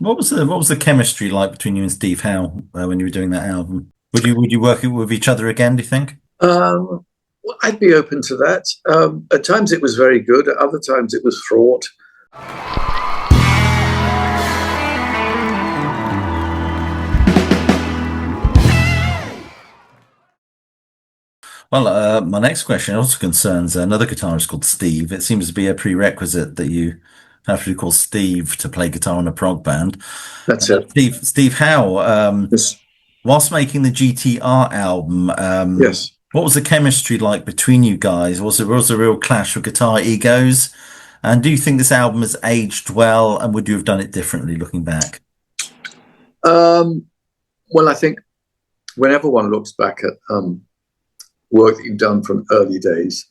What was the chemistry like between you and Steve Howe when you were doing that album? Would you work with each other again, do you think? Well, I'd be open to that. At times it was very good. At other times it was fraught. Well, my next question also concerns another guitarist called Steve. It seems to be a prerequisite that you have to be called Steve to play guitar in a prog band. That's it. Steve Howe, Yes. whilst making the GTR album, Yes. what was the chemistry like between you guys? Was there a real clash of guitar egos? And do you think this album has aged well? And would you have done it differently looking back? Well, I think whenever one looks back at work that you've done from early days,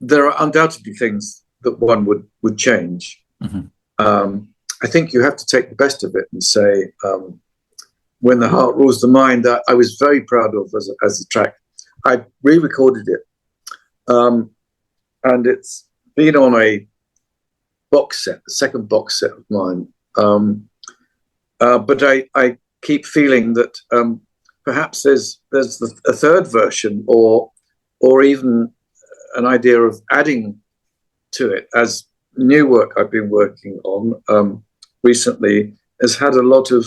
there are undoubtedly things that one would change. Mm-hmm. I think you have to take the best of it and say, "When the Heart Rules the Mind," that I was very proud of as a track. I re-recorded it, and it's been on a box set, the second box set of mine. But I keep feeling that perhaps there's a third version, or even an idea of adding to it, as new work I've been working on recently has had a lot of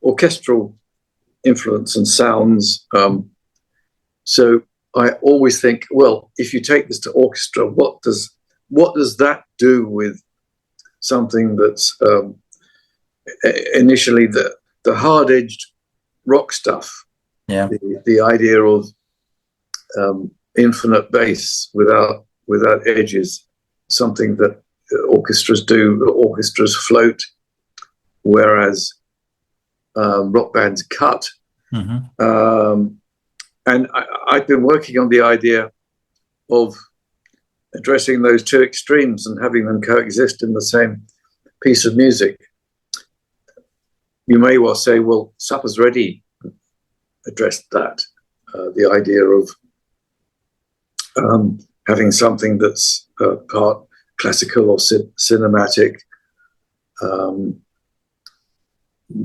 orchestral influence and sounds. So I always think, well, if you take this to orchestra, what does that do with something that's initially the hard-edged rock stuff? Yeah. The idea of infinite bass without edges, something that orchestras do. Orchestras float, whereas rock bands cut. Mm-hmm. And I've been working on the idea of addressing those two extremes and having them coexist in the same piece of music. You may well say, well, Supper's Ready addressed that, the idea of having something that's part classical or cinematic,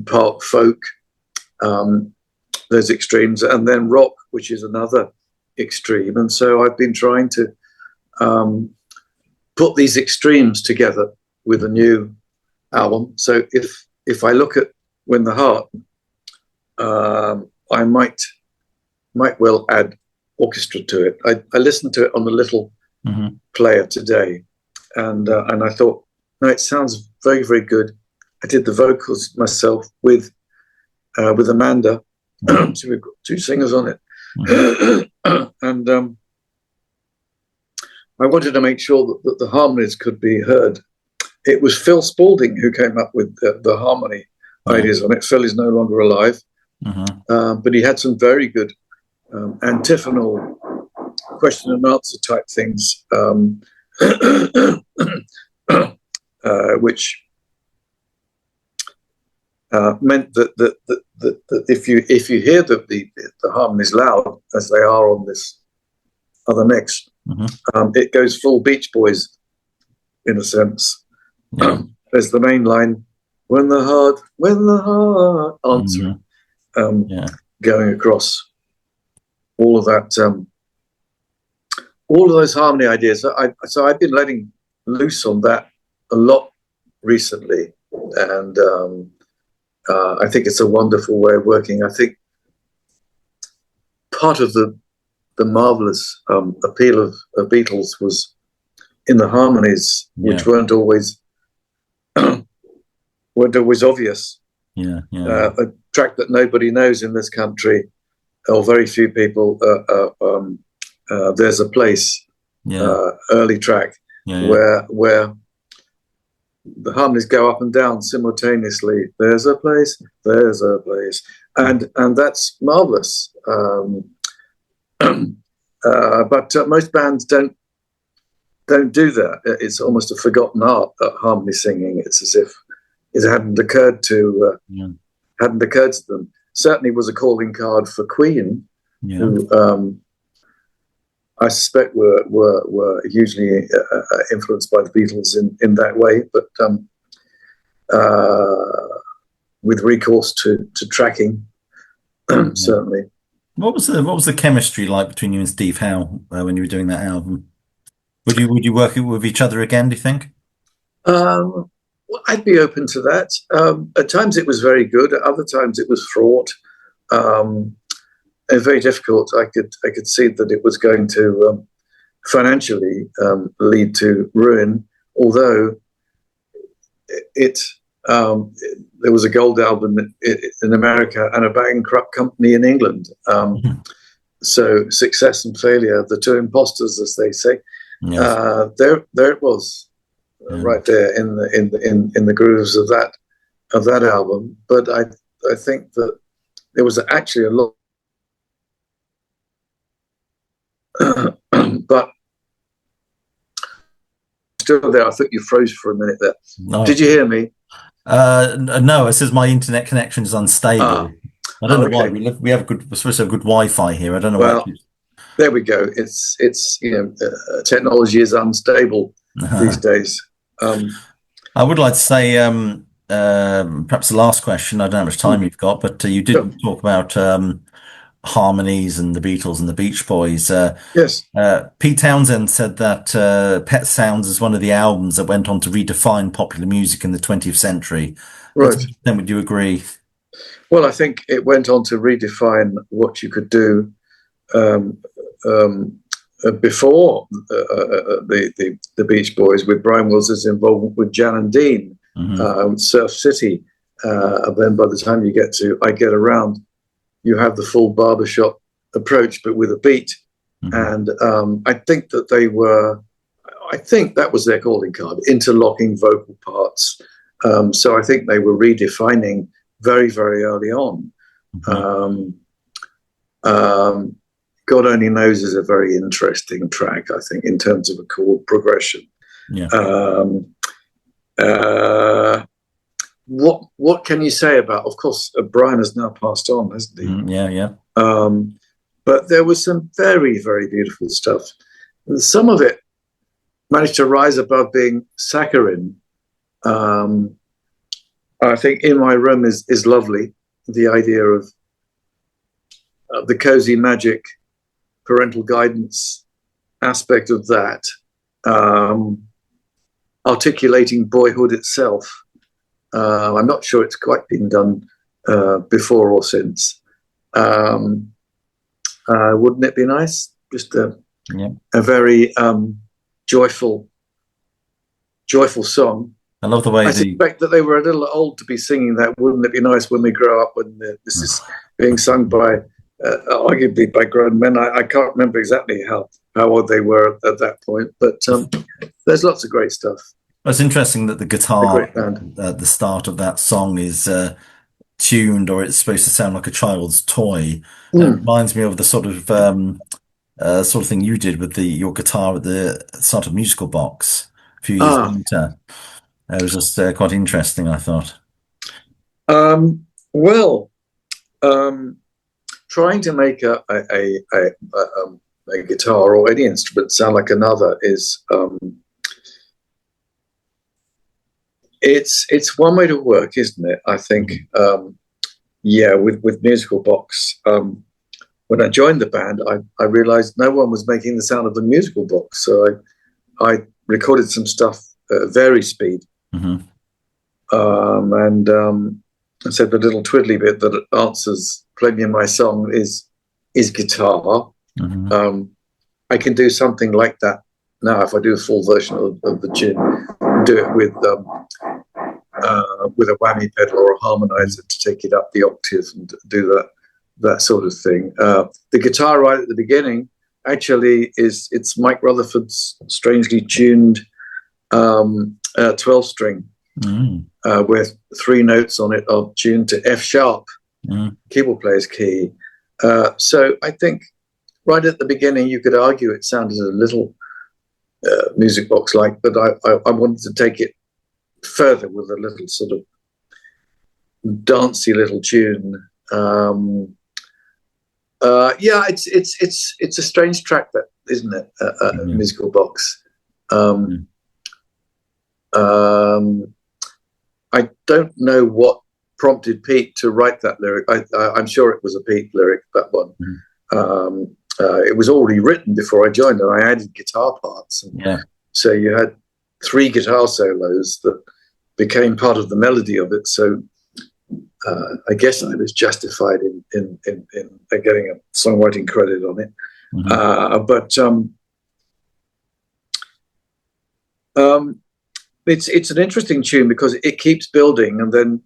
part folk, those extremes, and then rock, which is another extreme. And so I've been trying to put these extremes together with a new album. So if I look at When the Heart, I might well add orchestra to it. I listened to it on the little Mm-hmm. player today, and I thought, no, it sounds very, very good. I did the vocals myself with Amanda. So we've got two singers on it. Mm-hmm. And I wanted to make sure that the harmonies could be heard. It was Phil Spalding who came up with the harmony ideas on it. Phil is no longer alive, but he had some very good antiphonal question and answer type things, which meant that if you hear the harmonies loud as they are on this other mix, it goes full Beach Boys in a sense. Yeah. There's the main line, when the heart answer, going across all of that, all of those harmony ideas. So I've been letting loose on that a lot recently, and I think it's a wonderful way of working. I think part of the marvelous appeal of Beatles was in the harmonies, which weren't always obvious. A track that nobody knows in this country, or very few people. There's a Place, early track, where the harmonies go up and down simultaneously. There's a place, and that's marvelous. But most bands don't do that. It's almost a forgotten art, harmony singing. It's as if it hadn't occurred to them. Certainly was a calling card for Queen, who I suspect were hugely influenced by the Beatles in that way, but with recourse to tracking, certainly. What was the chemistry like between you and Steve Howe when you were doing that album? Would you work with each other again, do you think? Well, I'd be open to that. At times it was very good. At other times it was fraught. And very difficult. I could see that it was going to financially lead to ruin. Although it there was a gold album in America and a bankrupt company in England. So success and failure, the two imposters, as they say. Yes. There it was, right there in the grooves of that album. But I think that there was actually a lot. But still there. I thought you froze for a minute there. No. Did you hear me? No, it says my internet connection is unstable. I don't know why. Okay. We're supposed to have good Wi-Fi here. I don't know why. Well, there we go. It's technology is unstable these days. I would like to say perhaps the last question. I don't know how much time you've got, but you did talk about harmonies and the Beatles and the Beach Boys. Yes. Pete Townsend said that Pet Sounds is one of the albums that went on to redefine popular music in the 20th century. Right. Then would you agree? Well, I think it went on to redefine what you could do before the Beach Boys, with Brian Wilson's involvement with Jan and Dean, Surf City. And then by the time you get to I Get Around, you have the full barbershop approach, but with a beat. And I think that was their calling card, interlocking vocal parts. So I think they were redefining very, very early on. God Only Knows is a very interesting track, I think, in terms of a chord progression. Yeah. What can you say about? Of course, Brian has now passed on, hasn't he? Yeah. But there was some very, very beautiful stuff. And some of it managed to rise above being saccharine. I think In My Room is lovely. The idea of the cozy magic, parental guidance aspect of that, articulating boyhood itself. I'm not sure it's quite been done before or since. Wouldn't it be nice? Just a very joyful song. I love the way I suspect that they were a little old to be singing that. Wouldn't it be nice when we grow up when this is being sung by arguably by grown men? I can't remember exactly how old they were at that point, but there's lots of great stuff. It's interesting that the guitar at the start of that song is tuned, or it's supposed to sound like a child's toy. It reminds me of the sort of thing you did with your guitar at the start of Musical Box a few years later. It was just quite interesting, I thought. Trying to make a guitar or any instrument sound like another is it's one way to work, isn't it? I think with Musical Box. When I joined the band, I realized no one was making the sound of the Musical Box, so I recorded some stuff at very speed. And I said the little twiddly bit that answers "Play Me My Song" is guitar. I can do something like that now if I do a full version of the tune. Do it with a whammy pedal or a harmonizer to take it up the octave and do that sort of thing. The guitar right at the beginning actually it's Mike Rutherford's strangely tuned 12-string with 3 notes on it are tuned to F sharp, keyboard player's key. So I think right at the beginning you could argue it sounded a little Music Box like, but I wanted to take it further with a little sort of dancey little tune. Yeah, it's a strange track, that isn't it? Musical Box. I don't know what prompted Pete to write that lyric. I'm sure it was a Pete lyric, that one. It was already written before I joined, and I added guitar parts. So you had 3 guitar solos that became part of the melody of it. So I guess I was justified in getting a songwriting credit on it. It's an interesting tune because it keeps building, and then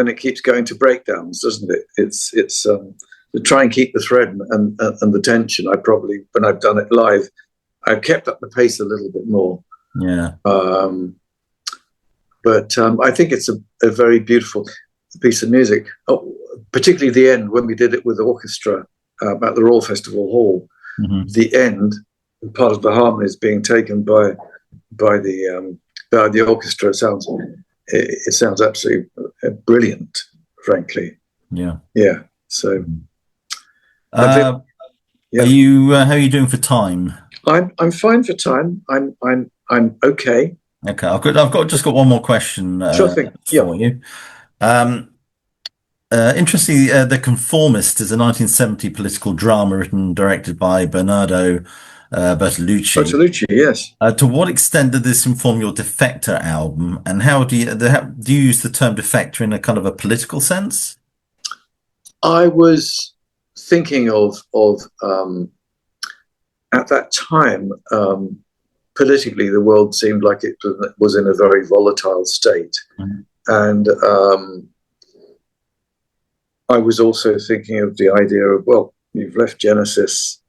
it keeps going to breakdowns, doesn't it? It's to try and keep the thread and the tension. I probably, when I've done it live, I've kept up the pace a little bit more. But I think it's a very beautiful piece of music, particularly the end when we did it with the orchestra at the Royal Festival Hall. The end, part of the harmonies being taken by the orchestra, sounds absolutely brilliant, frankly. Yeah. So, how are you doing for time? I'm fine for time. I'm okay. Okay, I've just got one more question. Sure thing. For you. Interestingly, The Conformist is a 1970 political drama written and directed by Bernardo Bertolucci. Bertolucci, yes. To what extent did this inform your Defector album, and how do you use the term Defector in a kind of a political sense? I was thinking of at that time, politically, the world seemed like it was in a very volatile state, and I was also thinking of the idea of, well, you've left Genesis.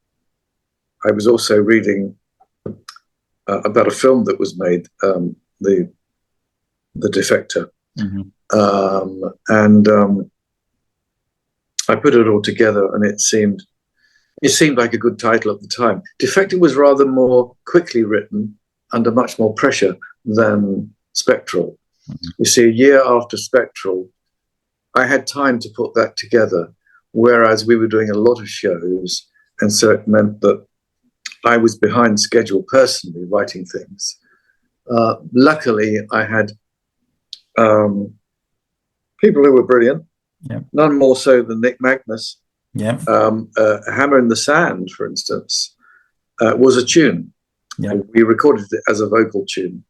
I was also reading about a film that was made, the Defector, and I put it all together, and it seemed like a good title at the time. Defector was rather more quickly written, under much more pressure than Spectral. You see, a year after Spectral, I had time to put that together, whereas we were doing a lot of shows, and so it meant that I was behind schedule personally writing things. Luckily, I had people who were brilliant, none more so than Nick Magnus. Hammer in the Sand, for instance, was a tune. We recorded it as a vocal tune,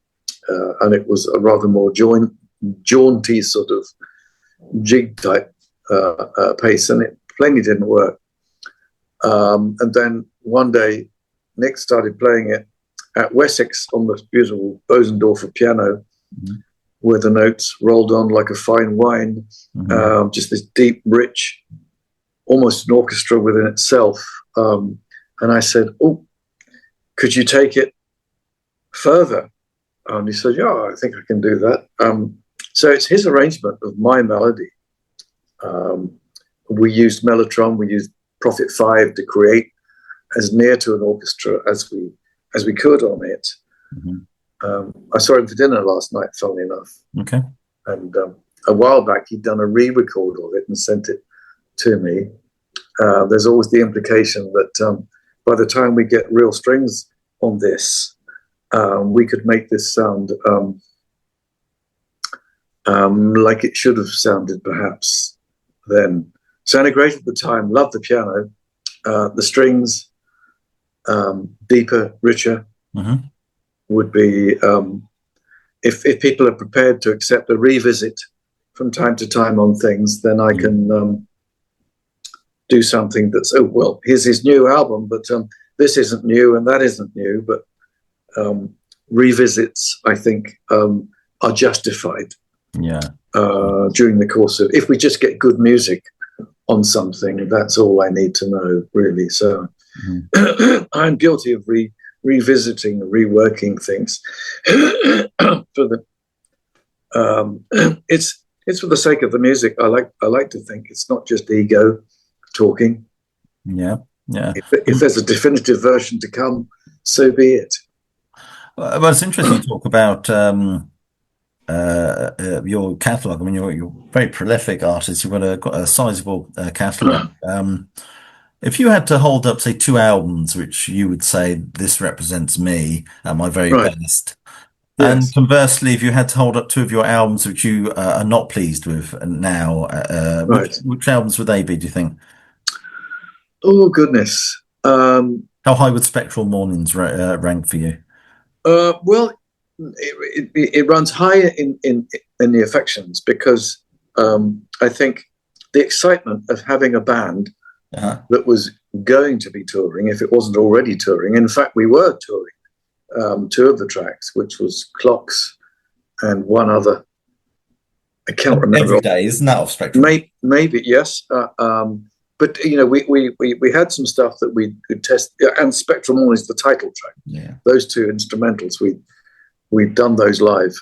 and it was a rather more jaunty sort of jig type pace, and it plainly didn't work. And then one day, Nick started playing it at Wessex on this beautiful Bosendorfer piano, where the notes rolled on like a fine wine, just this deep, rich, almost an orchestra within itself. And I said, "Oh, could you take it further?" And he said, "Yeah, I think I can do that." So it's his arrangement of my melody. We used Mellotron, we used Prophet 5 to create as near to an orchestra as we could on it. I saw him for dinner last night, funnily enough. Okay. And a while back, he'd done a re-record of it and sent it to me. There's always the implication that by the time we get real strings on this, we could make this sound like it should have sounded perhaps then. Sounded great at the time, loved the piano, the strings, deeper, richer, would be, if people are prepared to accept a revisit from time to time on things, then I can do something that's, oh, well, here's his new album, but this isn't new and that isn't new, but revisits, I think, are justified during the course of, if we just get good music on something, that's all I need to know, really. So I'm guilty of revisiting, reworking things for the it's for the sake of the music. I like to think it's not just ego talking. If there's a definitive version to come, so be it. Well, it's interesting to talk about your catalogue. I mean, you're a very prolific artist. You've got a sizable catalogue. If you had to hold up, say, two albums, which you would say this represents me at my very Right. best, and Yes. conversely, if you had to hold up two of your albums which you are not pleased with now, Right. which albums would they be, do you think? Oh goodness. How high would Spectral Mornings rank for you? Well, it runs higher in the affections because I think the excitement of having a band Uh-huh. that was going to be touring, if it wasn't already touring. In fact, we were touring two of the tracks, which was Clocks and one other. I can't remember. Every day, isn't that off Spectrum? Maybe yes. But you know, we had some stuff that we could test, and Spectrum All is the title track. Yeah. Those two instrumentals, we've done those live,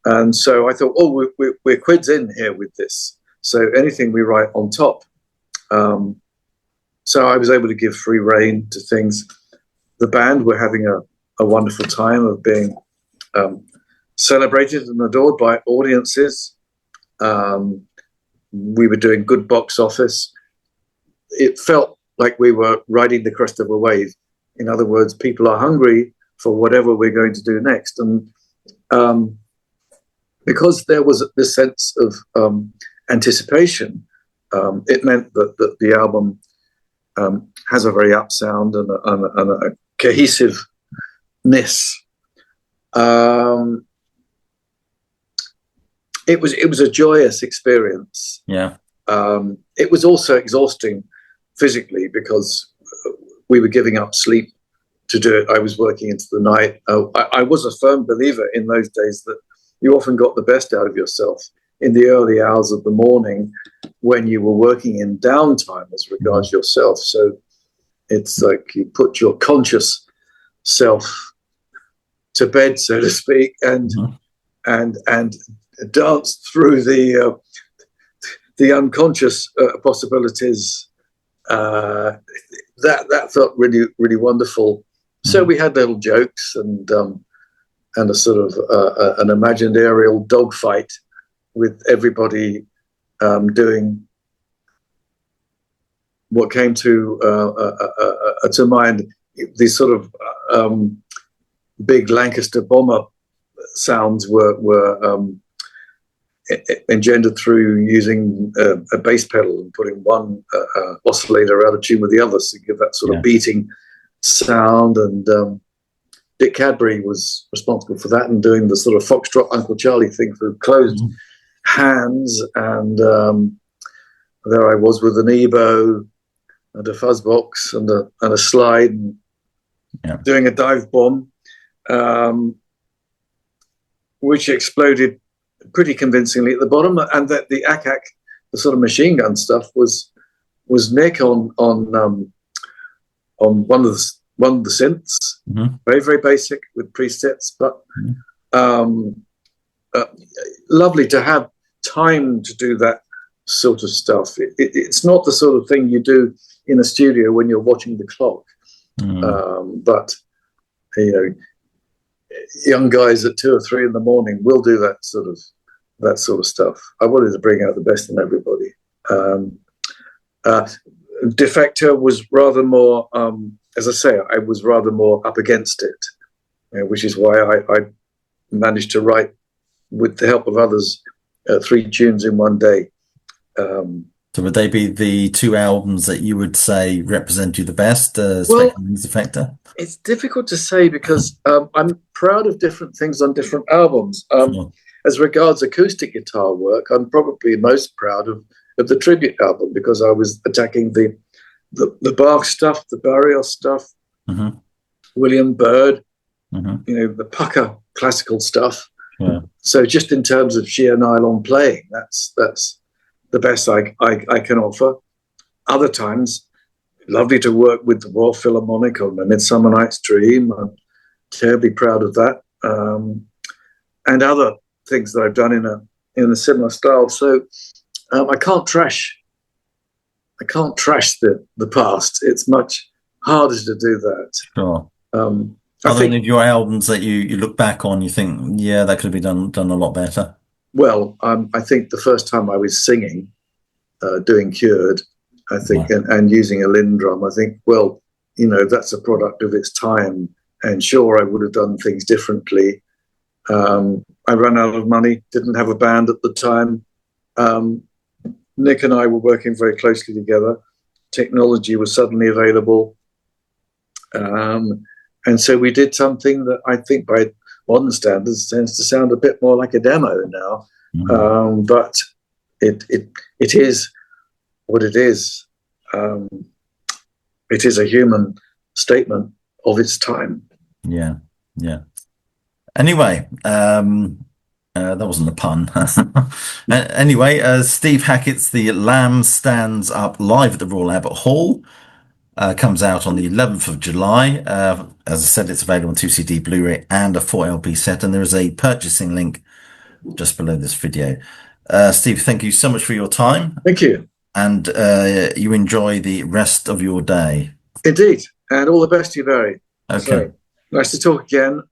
and so I thought, oh, we're quids in here with this. So anything we write on top. So I was able to give free rein to things. The band were having a wonderful time of being celebrated and adored by audiences. We were doing good box office. It felt like we were riding the crest of a wave. In other words, people are hungry for whatever we're going to do next. And because there was this sense of anticipation, it meant that the album has a very up sound and a cohesiveness. It was a joyous experience. Yeah. It was also exhausting physically because we were giving up sleep to do it. I was working into the night. I was a firm believer in those days that you often got the best out of yourself in the early hours of the morning when you were working in downtime as regards yourself. So it's like you put your conscious self to bed, so to speak, and dance through the unconscious possibilities. That felt really, really wonderful. So we had little jokes and a sort of an imagined aerial dogfight with everybody doing what came to mind. These sort of big Lancaster bomber sounds were engendered through using a bass pedal and putting one oscillator out of tune with the others to give that sort of beating sound. And Dick Cadbury was responsible for that and doing the sort of foxtrot Uncle Charlie thing through closed hands. And there I was with an EBO and a fuzzbox and a slide and doing a dive bomb, which exploded pretty convincingly at the bottom. And that the ACAC, the sort of machine gun stuff, was Nick on one of the synths, very, very basic with presets, but lovely to have time to do that sort of stuff. It's not the sort of thing you do in a studio when you're watching the clock. But you know, young guys at 2 or 3 in the morning will do that sort of stuff. I wanted to bring out the best in everybody. Defector was rather more, as I say, I was rather more up against it, which is why I managed to write, with the help of others, 3 tunes in one day. So would they be the 2 albums that you would say represent you the best, Well, Spectrum and Defector? It's difficult to say because I'm proud of different things on different albums. Sure. As regards acoustic guitar work, I'm probably most proud of the tribute album because I was attacking the Bach stuff, the Barrios stuff, William Byrd, you know, the pucker classical stuff. Yeah. So just in terms of sheer nylon playing, that's the best I can offer. Other times, lovely to work with the Royal Philharmonic on the Midsummer Night's Dream. I'm terribly proud of that, and other things that I've done in a similar style. So I can't trash the past. It's much harder to do that. Sure. Other than your albums that you look back on, you think, yeah, that could have been done a lot better. Well, I think the first time I was singing, doing Cured, I think, and using a Lindrum. I think, well, you know, that's a product of its time. And sure, I would have done things differently. I ran out of money, didn't have a band at the time. Nick and I were working very closely together. Technology was suddenly available. And so we did something that I think by modern standards tends to sound a bit more like a demo now. But it is what it is. It is a human statement of its time. Yeah, yeah. Anyway, that wasn't a pun. Anyway, Steve Hackett's The Lamb Stands Up live at the Royal Albert Hall. Comes out on the 11th of July. As I said, it's available on 2 CD, Blu-ray, and a 4 LP set. And there is a purchasing link just below this video. Steve, thank you so much for your time. Thank you. And you enjoy the rest of your day. Indeed. And all the best to you, Barry. Okay. So, nice to talk again.